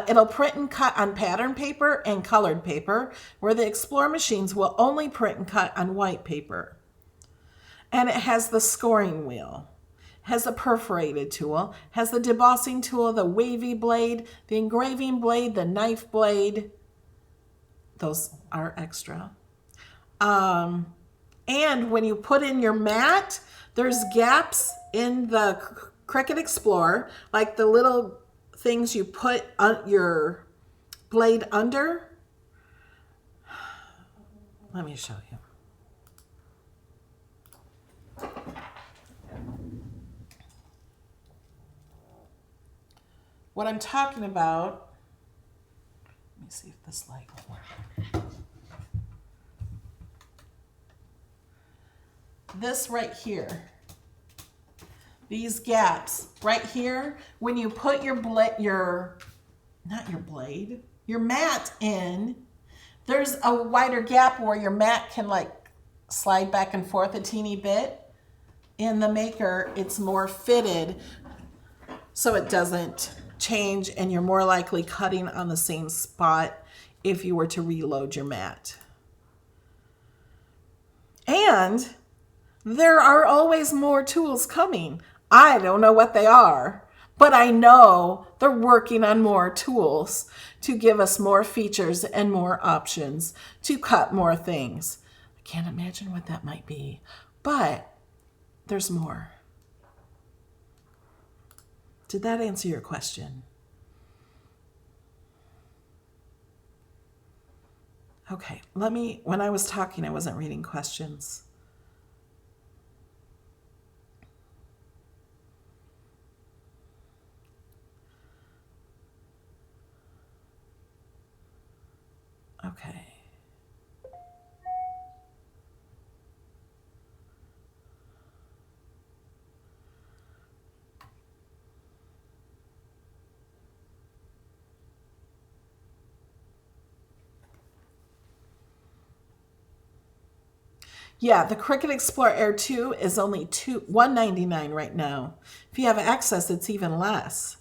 It'll print and cut on pattern paper and colored paper, where the Explore machines will only print and cut on white paper. And it has the scoring wheel, has the perforated tool, has the debossing tool, the wavy blade, the engraving blade, the knife blade. Those are extra. And when you put in your mat, there's gaps in the Cricut Explorer, like the little things you put your blade under. Let me show you. What I'm talking about, let me see if this light will work. This right here. These gaps right here, when you put your mat in, there's a wider gap where your mat can like slide back and forth a teeny bit. In the maker, it's more fitted so it doesn't change, and you're more likely cutting on the same spot if you were to reload your mat. And there are always more tools coming. I don't know what they are, but I know they're working on more tools to give us more features and more options to cut more things. I can't imagine what that might be, but there's more. Did that answer your question? Okay, when I was talking, I wasn't reading questions. Okay. Yeah, the Cricut Explore Air 2 is only $199 right now. If you have access, it's even less.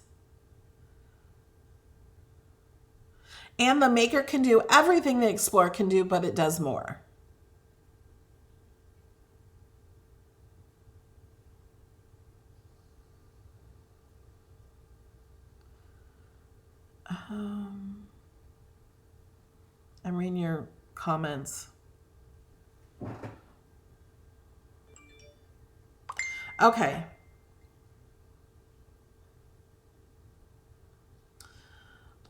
And the Maker can do everything the Explorer can do, but it does more. I'm reading your comments. Okay.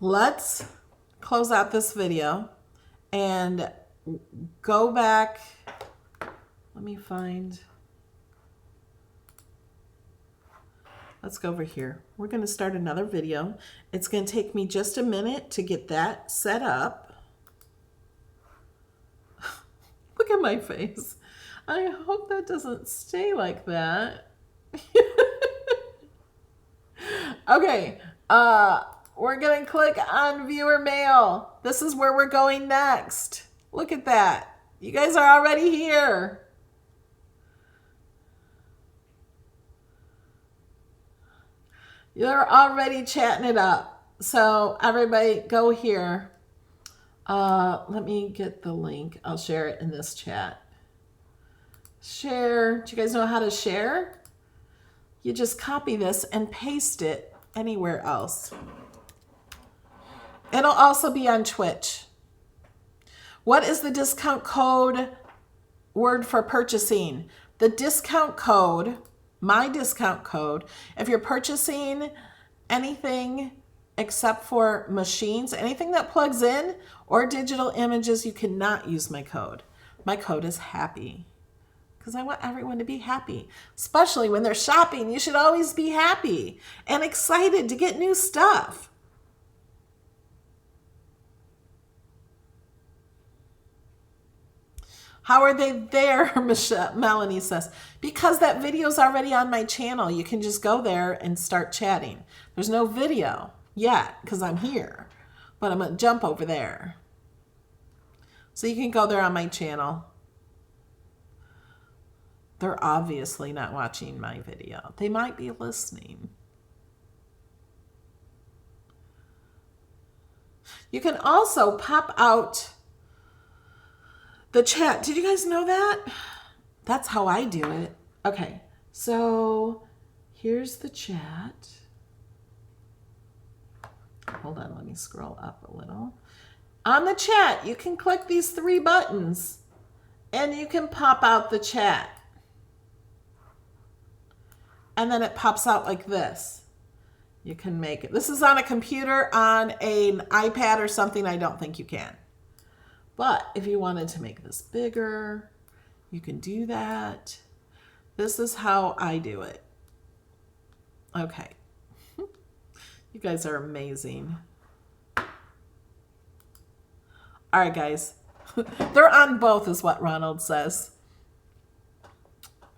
Let's close out this video and go back. Let me find Let's go over here. We're going to start another video. It's going to take me just a minute to get that set up. Look at my face. I hope that doesn't stay like that. Okay, we're going to click on viewer mail. This is where we're going next. Look at that. You guys are already here. You're already chatting it up. So everybody go here. Let me get the link. I'll share it in this chat. Share. Do you guys know how to share? You just copy this and paste it anywhere else. It'll also be on Twitch. What is the discount code word for purchasing? The discount code, my discount code, if you're purchasing anything except for machines, anything that plugs in or digital images, you cannot use my code. My code is happy because I want everyone to be happy, especially when they're shopping. You should always be happy and excited to get new stuff. How are they there, Melanie says? Because that video is already on my channel. You can just go there and start chatting. There's no video yet because I'm here, but I'm going to jump over there. So you can go there on my channel. They're obviously not watching my video. They might be listening. You can also pop out the chat. Did you guys know that? That's how I do it. Okay, so here's the chat. Hold on, let me scroll up a little. On the chat, you can click these 3 buttons and you can pop out the chat. And then it pops out like this. You can make it. This is on a computer, on an iPad or something. I don't think you can. But if you wanted to make this bigger, you can do that. This is how I do it. Okay. You guys are amazing. All right, guys. They're on both is what Ronald says.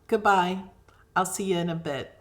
Goodbye. I'll see you in a bit.